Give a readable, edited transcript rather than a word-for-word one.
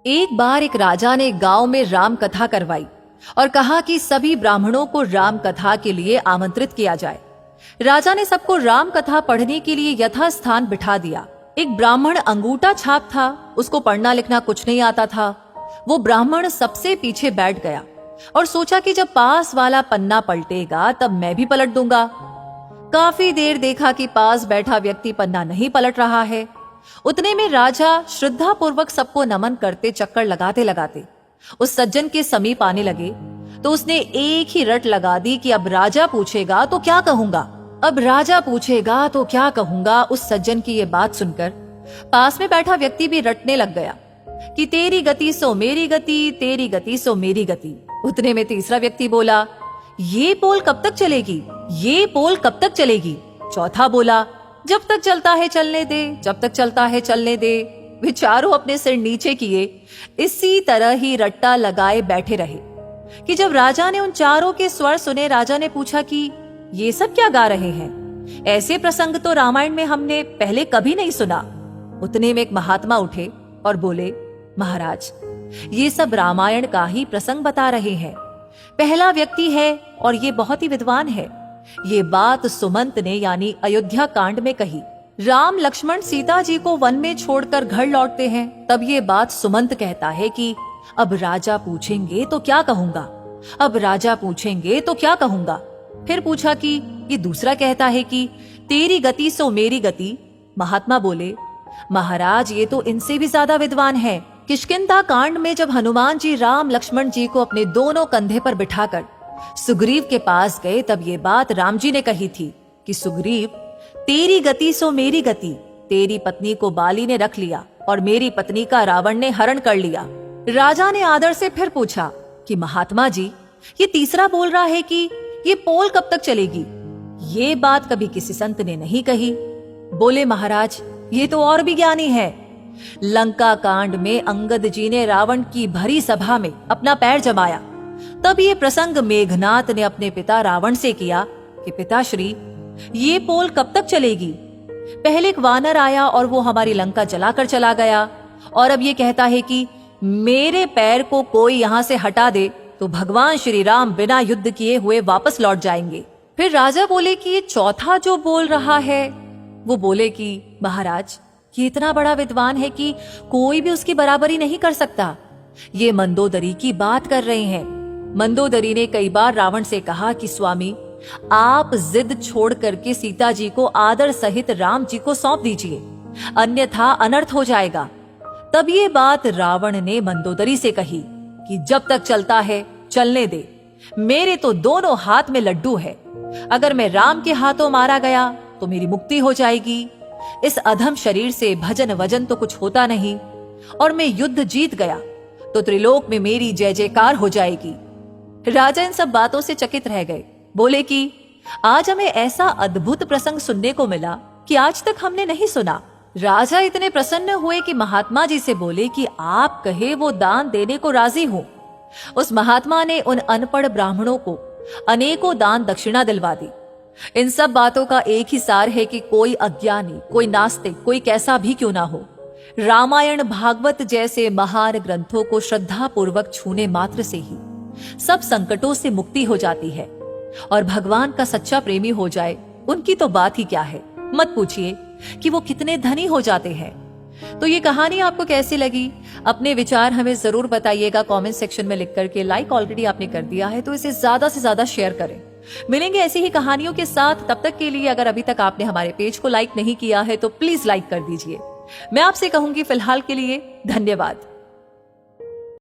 एक बार एक राजा ने गांव में राम कथा करवाई और कहा कि सभी ब्राह्मणों को राम कथा के लिए आमंत्रित किया जाए। राजा ने सबको राम कथा पढ़ने के लिए यथास्थान बिठा दिया। एक ब्राह्मण अंगूठा छाप था, उसको पढ़ना लिखना कुछ नहीं आता था। वो ब्राह्मण सबसे पीछे बैठ गया और सोचा कि जब पास वाला पन्ना पलटेगा तब मैं भी पलट दूंगा। काफी देर देखा कि पास बैठा व्यक्ति पन्ना नहीं पलट रहा है। उतने में राजा श्रद्धा पूर्वक सबको नमन करते चक्कर लगाते लगाते उस सज्जन के समीप आने लगे तो उसने एक ही रट लगा दी कि अब राजा पूछेगा तो क्या कहूंगा, अब राजा पूछेगा तो क्या कहूंगा। उस सज्जन की ये बात सुनकर पास में बैठा व्यक्ति भी रटने लग गया कि तेरी गति सो मेरी गति, तेरी गति सो मेरी गति। उतने में तीसरा व्यक्ति बोला, ये पोल कब तक चलेगी, ये पोल कब तक चलेगी। चौथा बोला, जब तक चलता है चलने दे, जब तक चलता है चलने दे। वे चारों अपने सिर नीचे किए इसी तरह ही रट्टा लगाए बैठे रहे कि जब राजा ने उन चारों के स्वर सुने, राजा ने पूछा कि ये सब क्या गा रहे हैं, ऐसे प्रसंग तो रामायण में हमने पहले कभी नहीं सुना। उतने में एक महात्मा उठे और बोले, महाराज ये सब रामायण का ही प्रसंग बता रहे हैं। पहला व्यक्ति है और ये बहुत ही विद्वान है। ये बात सुमंत ने यानी अयोध्या कांड में कही। राम लक्ष्मण सीता जी को वन में छोड़कर घर लौटते हैं, तब ये बात सुमंत कहता है कि अब राजा पूछेंगे तो क्या कहूंगा, अब राजा पूछेंगे तो क्या कहूंगा। फिर पूछा कि ये दूसरा कहता है कि तेरी गति सो मेरी गति। महात्मा बोले, महाराज ये तो इनसे भी ज्यादा विद्वान है। किष्किंधा कांड में जब हनुमान जी राम लक्ष्मण जी को अपने दोनों कंधे पर बिठाकर सुग्रीव के पास गए, तब ये बात राम जी ने कही थी कि सुग्रीव तेरी गति सो मेरी गति। तेरी पत्नी को बाली ने रख लिया और मेरी पत्नी का रावण ने हरण कर लिया। राजा ने आदर से फिर पूछा कि महात्मा जी ये तीसरा बोल रहा है कि ये पोल कब तक चलेगी। ये बात कभी किसी संत ने नहीं कही। बोले, महाराज ये तो और भी ज्ञानी है। लंका कांड में अंगद जी ने रावण की भरी सभा में अपना पैर जमाया, तब ये प्रसंग मेघनाथ ने अपने पिता रावण से किया कि पिताश्री ये पोल कब तक चलेगी। पहले एक वानर आया और वो हमारी लंका जलाकर चला गया, और अब ये कहता है कि मेरे पैर को कोई यहां से हटा दे तो भगवान श्री राम बिना युद्ध किए हुए वापस लौट जाएंगे। फिर राजा बोले कि ये चौथा जो बोल रहा है, वो बोले कि महाराज ये इतना बड़ा विद्वान है कि कोई भी उसकी बराबरी नहीं कर सकता। ये मंदोदरी की बात कर रहे हैं। मंदोदरी ने कई बार रावण से कहा कि स्वामी आप जिद छोड़ करके सीता जी को आदर सहित राम जी को सौंप दीजिए, अन्यथा अनर्थ हो जाएगा। तब ये बात रावण ने मंदोदरी से कही कि जब तक चलता है चलने दे, मेरे तो दोनों हाथ में लड्डू है। अगर मैं राम के हाथों मारा गया तो मेरी मुक्ति हो जाएगी। इस अधम शरीर से भजन वजन तो कुछ होता नहीं, और मैं युद्ध जीत गया तो त्रिलोक में मेरी जय जयकार हो जाएगी। राजा इन सब बातों से चकित रह गए। बोले कि आज हमें ऐसा अद्भुत प्रसंग सुनने को मिला कि आज तक हमने नहीं सुना। राजा इतने प्रसन्न हुए कि महात्मा जी से बोले कि आप कहे वो दान देने को राजी हूं। उस महात्मा ने उन अनपढ़ ब्राह्मणों को अनेकों दान दक्षिणा दिलवा दी। इन सब बातों का एक ही सार है कि कोई अज्ञानी, कोई नास्तिक, कोई कैसा भी क्यों ना हो, रामायण भागवत जैसे महान ग्रंथों को श्रद्धा पूर्वक छूने मात्र से ही सब संकटों से मुक्ति हो जाती है, और भगवान का सच्चा प्रेमी हो जाए उनकी तो बात ही क्या है। मत पूछिए कि वो कितने धनी हो जाते हैं। तो ये कहानी आपको कैसी लगी, अपने विचार हमें जरूर बताइएगा कमेंट सेक्शन में लिख करके। लाइक ऑलरेडी आपने कर दिया है तो इसे ज्यादा से ज्यादा शेयर करें। मिलेंगे ऐसी ही कहानियों के साथ। तब तक के लिए अगर अभी तक आपने हमारे पेज को लाइक नहीं किया है तो प्लीज लाइक कर दीजिए। मैं आपसे कहूंगी फिलहाल के लिए धन्यवाद।